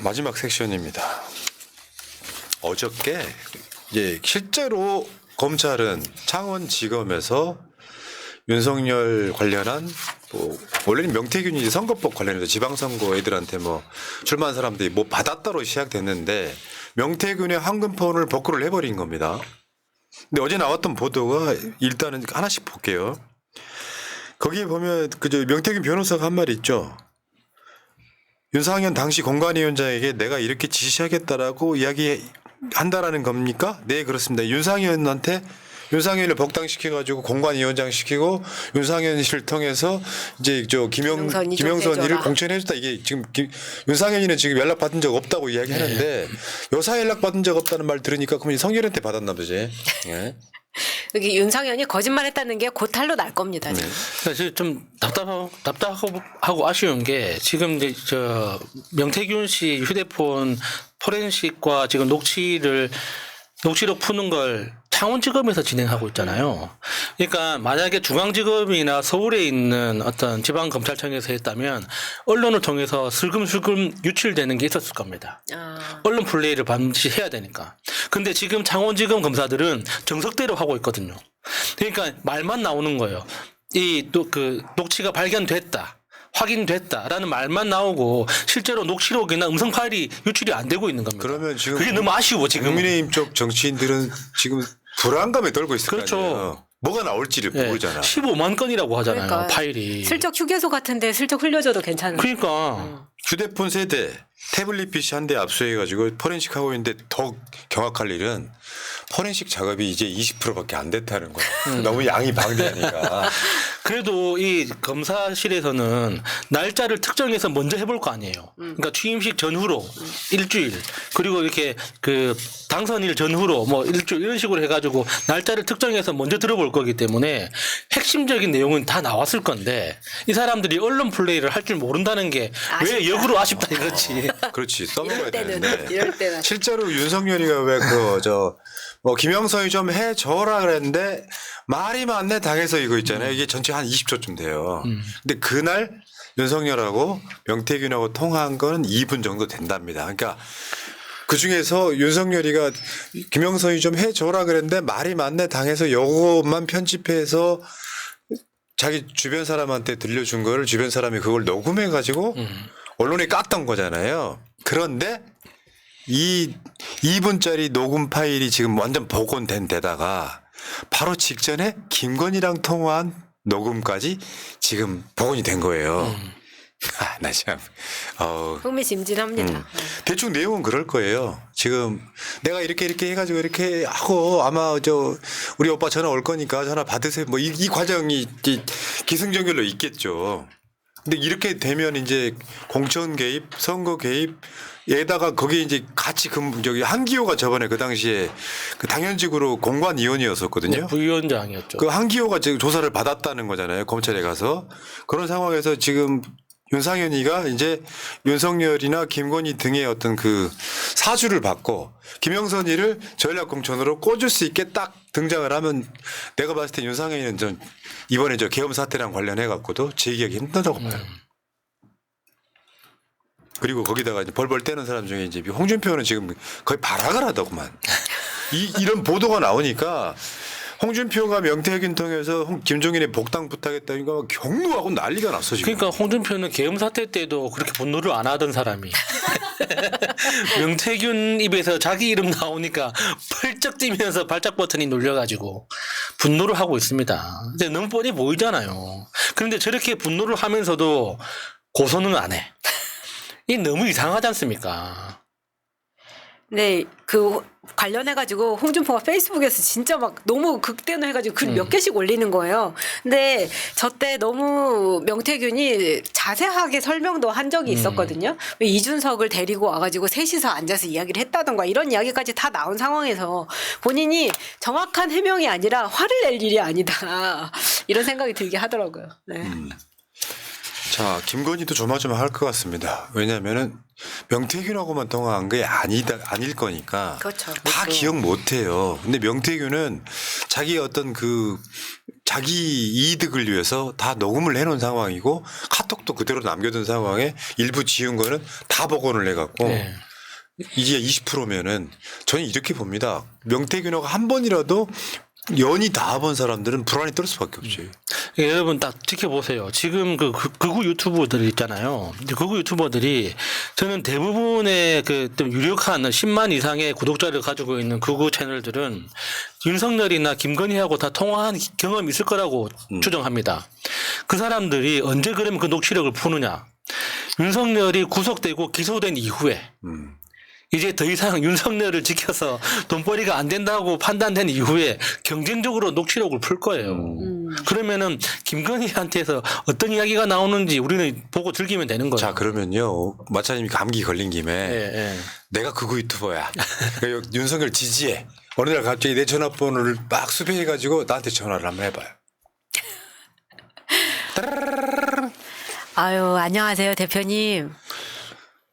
마지막 섹션입니다. 어저께 이제 실제로 검찰은 창원지검에서 윤석열 관련한 원래는 명태균이 선거법 관련해서 지방선거 애들한테 출마한 사람들이 받았다로 시작됐는데 명태균의 황금폰을 복구를 해버린 겁니다. 근데 어제 나왔던 보도가 일단은 하나씩 볼게요. 거기에 보면 그저 명태균 변호사가 한 말이 있죠. 윤상현 당시 공관위원장에게 내가 이렇게 지시하겠다라고 이야기한다라는 겁니까? 네, 그렇습니다. 윤상현을 복당시켜가지고 공관위원장 시키고 윤상현 씨를 통해서 이제 김영선이를 공천해줬다. 이게 지금 윤상현이는 지금 연락 받은 적 없다고 이야기하는데 여사 연락 받은 적 없다는 말 들으니까 그러면 성렬한테 받았나 보지. 예. 여기 윤상현이 거짓말했다는 게 곧 탈로 날 겁니다. 지금. 사실 좀 답답하고 아쉬운 게 지금 이제 명태균 씨 휴대폰 포렌식과 지금 녹취록 푸는 걸 창원지검에서 진행하고 있잖아요. 그러니까 만약에 중앙지검이나 서울에 있는 어떤 지방검찰청에서 했다면 언론을 통해서 슬금슬금 유출되는 게 있었을 겁니다. 언론 플레이를 반드시 해야 되니까. 근데 지금 창원지검 검사들은 정석대로 하고 있거든요. 그러니까 말만 나오는 거예요. 그 녹취가 발견됐다. 확인됐다라는 말만 나오고 실제로 녹취록이나 음성 파일이 유출이 안 되고 있는 겁니다. 그러면 지금 그게 너무 아쉬워 지금. 국민의힘 쪽 정치인들은 지금 불안감에 떨고 있을 그렇죠. 거 아니에요. 뭐가 나올지를 모르잖아. 15만 건이라고 하잖아요. 그러니까 파일이. 슬쩍 휴게소 같은데 슬쩍 흘려줘도 괜찮은. 그러니까. 휴대폰 세대, 태블릿 PC 한 대 압수해가지고 포렌식 하고 있는데 더 경악할 일은 포렌식 작업이 이제 20%밖에 안 됐다는 거야. 너무 양이 방대하니까. 그래도 이 검사실에서는 날짜를 특정해서 먼저 해볼 거 아니에요. 그러니까 취임식 전후로 일주일 그리고 이렇게 그 당선일 전후로 일주일 이런 식으로 해가지고 날짜를 특정해서 먼저 들어볼 거기 때문에 핵심적인 내용은 다 나왔을 건데 이 사람들이 언론 플레이를 할 줄 모른다는 게 왜 역으로 아쉽다 이거지. 그렇지. 써먹어야 이럴 때는, 되는데. 이럴 때는. 실제로 윤석열이가 왜 김영선이 좀 해줘라 그랬는데 말이 많네 당해서 이거 있잖아요. 이게 전체 한 20초쯤 돼요. 근데 그날 윤석열하고 명태균하고 통화한 거는 2분 정도 된답니다. 그러니까 그중에서 윤석열이가 김영선이 좀 해줘라 그랬는데 말이 많네 당해서 요것만 편집해서 자기 주변 사람한테 들려준 거를 주변 사람이 그걸 녹음해 가지고 언론에 깠던 거잖아요. 그런데 이 2분짜리 녹음 파일이 지금 완전 복원된 데다가 바로 직전에 김건희랑 통화한 녹음까지 지금 복원이 된 거예요. 나 참. 흥미진진합니다. 대충 내용은 그럴 거예요. 지금 내가 이렇게 해가지고 이렇게 하고 아마 우리 오빠 전화 올 거니까 전화 받으세요. 이 과정이 기승전결로 있겠죠. 근데 이렇게 되면 이제 공천 개입, 선거 개입에다가 거기 이제 같이 한기호가 저번에 그 당시에 그 당연직으로 공관위원이었었거든요. 네, 부위원장이었죠. 그 한기호가 지금 조사를 받았다는 거잖아요. 검찰에 가서. 그런 상황에서 지금 윤상현이가 이제 윤석열이나 김건희 등의 어떤 그 사주를 받고 김영선이를 전략공천으로 꽂을 수 있게 딱 등장을 하면 내가 봤을 때 윤상현이는 이번에 계엄 사태랑 관련해 갖고도 제기하기 힘들다고 봐요. 그리고 거기다가 이제 벌벌 떼는 사람 중에 이제 홍준표는 지금 거의 발악을 하더구만. 이런 보도가 나오니까 홍준표가 명태균 통해서 김종인의 복당 부탁했다니까 경로하고 난리가 났어 지금. 그러니까 홍준표는 계엄 사태 때도 그렇게 분노를 안 하던 사람이 명태균 입에서 자기 이름 나오니까 펄쩍 뛰면서 발작 버튼이 눌려가지고 분노를 하고 있습니다. 근데 너무 뻔히 보이잖아요. 그런데 저렇게 분노를 하면서도 고소는 안 해. 이게 너무 이상하지 않습니까? 네, 그 관련해가지고 홍준표가 페이스북에서 진짜 막 너무 극대노해가지고 글 몇 개씩 올리는 거예요. 근데 저때 너무 명태균이 자세하게 설명도 한 적이 있었거든요. 이준석을 데리고 와가지고 셋이서 앉아서 이야기를 했다던가 이런 이야기까지 다 나온 상황에서 본인이 정확한 해명이 아니라 화를 낼 일이 아니다. 이런 생각이 들게 하더라고요. 네. 자, 김건희도 조마조마할 것 같습니다. 왜냐하면은 명태균하고만 통화한 게 아닐 거니까 그렇죠. 다 그렇죠. 기억 못 해요. 근데 명태균은 자기 어떤 자기 이득을 위해서 다 녹음을 해놓은 상황이고 카톡도 그대로 남겨둔 상황에 일부 지운 거는 다 복원을 해갖고 네. 이게 20%면은 저는 이렇게 봅니다. 명태균호가 한 번이라도 연이 닿아본 사람들은 불안이 떨 수밖에 없지. 예, 여러분 딱 지켜보세요. 지금 그 극우 유튜버들 있잖아요. 극우 유튜버들이 저는 대부분의 그 좀 유력한 10만 이상의 구독자를 가지고 있는 극우 채널들은 윤석열이나 김건희하고 다 통화한 경험이 있을 거라고 추정합니다. 그 사람들이 언제 그러면 그 녹취록을 푸느냐. 윤석열이 구속되고 기소된 이후에 이제 더 이상 윤석열을 지켜서 돈벌이가 안 된다고 판단된 이후에 경쟁적으로 녹취록을 풀 거예요. 그러면은 김건희한테서 어떤 이야기가 나오는지 우리는 보고 즐기면 되는 거예요. 자, 그러면요. 마차님이 감기 걸린 김에 예, 예. 내가 극우 유튜버야. 그러니까 윤석열 지지해. 어느 날 갑자기 내 전화번호를 막 수배해가지고 나한테 전화를 한번 해봐요. 아유, 안녕하세요, 대표님.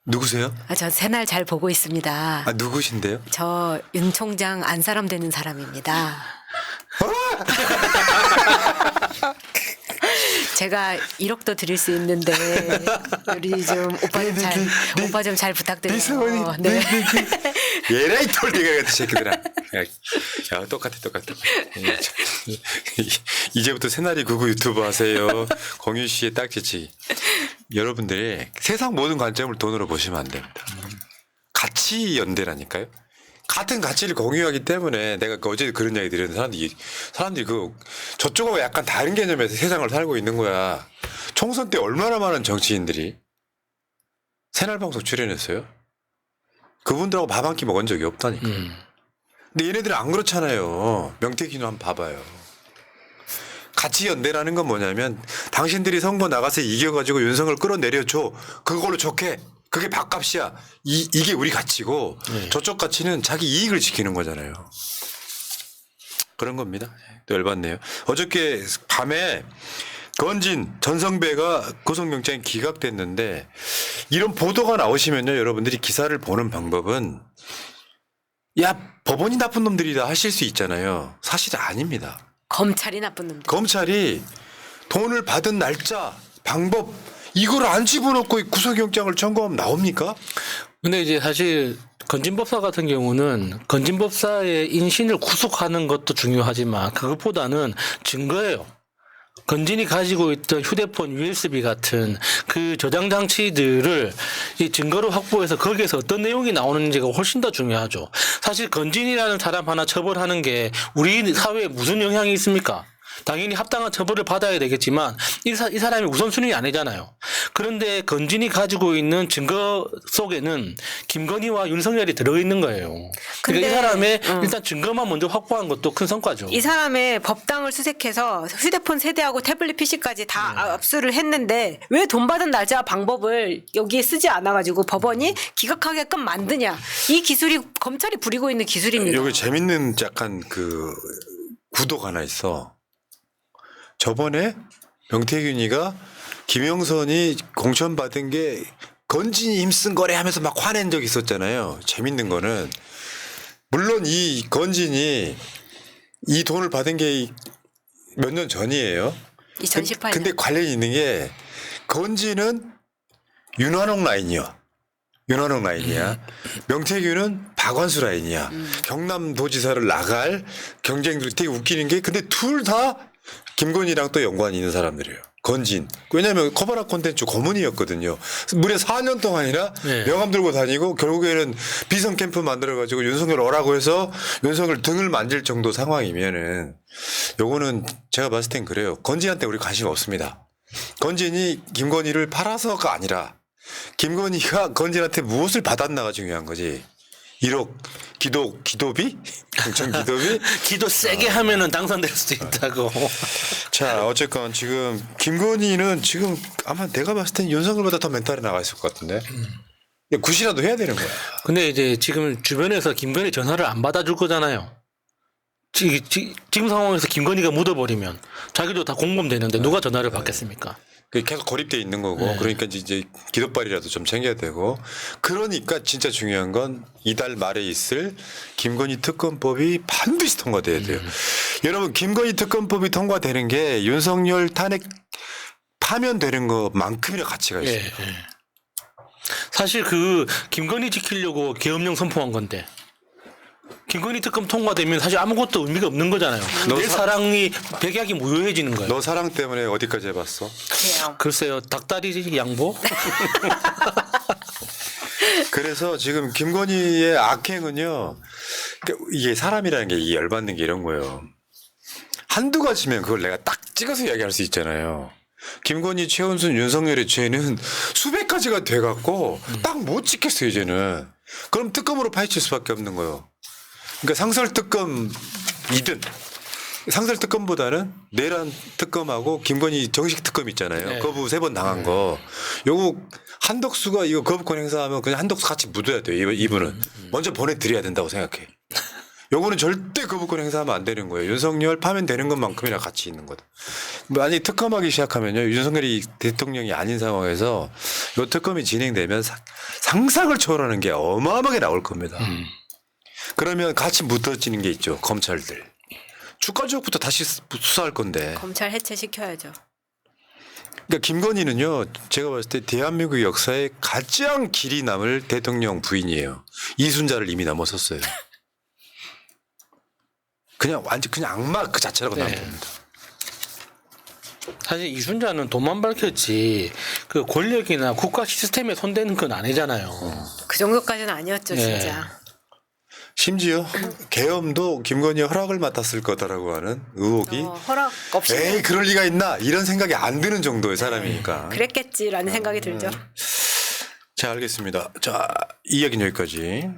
누구세요? 저 새날 잘 보고 있습니다. 아, 누구신데요? 저 윤 총장 안 사람 되는 사람입니다. 제가 1억도 드릴 수 있는데 우리 좀 오빠 좀 잘 부탁드려요. 네. 얘라이 톨리가 같은 새끼들아. 야, 똑같아. 이제부터 새날이 극우 유튜브 하세요. 공유 씨의 딱지치. 여러분들이 세상 모든 관점을 돈으로 보시면 안 됩니다. 가치 연대라니까요. 같은 가치를 공유하기 때문에 내가 어제 그런 이야기 드렸는데 사람들이 저쪽하고 약간 다른 개념에서 세상을 살고 있는 거야. 총선 때 얼마나 많은 정치인들이 새날 방송 출연했어요. 그분들하고 밥 한 끼 먹은 적이 없다니까. 근데 얘네들은 안 그렇잖아요. 명태균호 한번 봐봐요. 가치 연대라는 건 뭐냐면 당신들이 선거 나가서 이겨가지고 윤석을 끌어내려줘. 그걸로 좋게. 그게 밥값이야. 이게 우리 가치고 저쪽 가치는 자기 이익을 지키는 거잖아요. 그런 겁니다. 또 열받네요. 어저께 밤에 건진 전성배가 구속영장이 기각됐는데 이런 보도가 나오시면요. 여러분들이 기사를 보는 방법은 야 법원이 나쁜 놈들이다 하실 수 있잖아요. 사실 아닙니다. 검찰이 나쁜 놈들. 검찰이 돈을 받은 날짜, 방법 이걸 안 집어넣고 구속영장을 청구하면 나옵니까? 근데 이제 사실 건진법사 같은 경우는 건진법사의 인신을 구속하는 것도 중요하지만 그것보다는 증거예요. 건진이 가지고 있던 휴대폰 USB 같은 그 저장 장치들을 이 증거로 확보해서 거기에서 어떤 내용이 나오는지가 훨씬 더 중요하죠. 사실 건진이라는 사람 하나 처벌하는 게 우리 사회에 무슨 영향이 있습니까? 당연히 합당한 처벌을 받아야 되겠지만 이 사람이 우선순위 아니잖아요. 그런데 건진이 가지고 있는 증거 속에는 김건희와 윤석열이 들어있는 거예요. 그러니까 이 사람의 일단 증거만 먼저 확보한 것도 큰 성과죠. 이 사람의 법당을 수색해서 휴대폰 세대하고 태블릿 PC까지 다 압수를 했는데 왜 돈 받은 날짜 방법을 여기에 쓰지 않아가지고 법원이 기각하게끔 만드냐. 이 기술이 검찰이 부리고 있는 기술입니다. 여기 재밌는 약간 구도가 하나 있어. 저번에 명태균이가 김영선이 공천 받은 게 건진이 힘쓴 거래 하면서 막 화낸 적이 있었잖아요. 재밌는 거는 물론 이 건진이 이 돈을 받은 게 몇 년 전이에요. 2018년. 근데 관련이 있는 게 건진은 윤환홍 라인이야. 명태균은 박완수 라인이야. 경남도지사를 나갈 경쟁들이 되게 웃기는 게 근데 둘 다 김건희랑 또 연관이 있는 사람들이에요. 건진. 왜냐하면 커버라 콘텐츠 고문이었거든요. 무려 4년 동안이나 명함 들고 다니고 결국에는 비선 캠프 만들어가지고 윤석열 오라고 해서 윤석열 등을 만질 정도 상황이면은 요거는 제가 봤을 땐 그래요. 건진한테 우리 관심 없습니다. 건진이 김건희를 팔아서가 아니라 김건희가 건진한테 무엇을 받았나가 중요한 거지. 1억 기도비? 공천 기도비? 기도 세게 하면은 당선될 수도 있다고. 자, 어쨌건 지금 김건희는 지금 아마 내가 봤을 땐 윤석열보다 더 멘탈이 나가 있을 것 같은데. 굿이라도 해야 되는 거야. 근데 이제 지금 주변에서 김건희 전화를 안 받아줄 거잖아요. 지금 상황에서 김건희가 묻어버리면 자기도 다 공범되는데 누가 전화를 받겠습니까? 계속 고립돼 있는 거고 네. 그러니까 이제 기도발이라도 좀 챙겨야 되고 그러니까 진짜 중요한 건 이달 말에 있을 김건희 특검법이 반드시 통과돼야 돼요. 여러분 김건희 특검법이 통과되는 게 윤석열 탄핵 파면되는 것만큼이나 가치가 예, 있습니다. 예. 사실 그 김건희 지키려고 계엄령 선포한 건데 김건희 특검 통과되면 사실 아무것도 의미가 없는 거잖아요. 내 사랑이 백약이 무효해지는 거예요. 너 사랑 때문에 어디까지 해봤어? 그래요. 글쎄요, 닭다리 양보? 그래서 지금 김건희의 악행은요. 그러니까 이게 사람이라는 게 이게 열받는 게 이런 거예요. 한두 가지면 그걸 내가 딱 찍어서 이야기할 수 있잖아요. 김건희, 최은순, 윤석열의 죄는 수백 가지가 돼갖고 딱 못 찍겠어요 이제는. 그럼 특검으로 파헤칠 수밖에 없는 거예요. 그러니까 상설특검이든 상설특검보다는 내란 특검하고 김건희 정식 특검 있잖아요. 네. 거부 3번 당한 거. 요거 한덕수가 이거 거부권 행사하면 그냥 한덕수 같이 묻어야 돼요. 이분은. 먼저 보내드려야 된다고 생각해. 요거는 절대 거부권 행사하면 안 되는 거예요. 윤석열 파면되는 것만큼이나 가치 있는 거다. 만약에 특검하기 시작하면요. 윤석열이 대통령이 아닌 상황에서 요 특검이 진행되면 상상을 초월하는 게 어마어마하게 나올 겁니다. 그러면 같이 묻어지는 게 있죠. 검찰들. 주가 조작부터 다시 수사할 건데. 검찰 해체시켜야죠. 그러니까 김건희는요. 제가 봤을 때 대한민국 역사에 가장 길이 남을 대통령 부인이에요. 이순자를 이미 넘어섰어요. 그냥 완전 그냥 악마 그 자체라고 나는 봅니다. 사실 이순자는 돈만 밝혔지 그 권력이나 국가 시스템에 손대는 건 아니잖아요. 그 정도까지는 아니었죠, 네. 진짜. 심지어 계엄도 김건희의 허락을 맡았을 거다라고 하는 의혹이 허락 없이 에이 그럴 리가 있나 이런 생각이 안 드는 정도의 사람이니까. 그랬겠지라는 생각이 들죠. 자 알겠습니다. 자 이 이야기는 여기까지.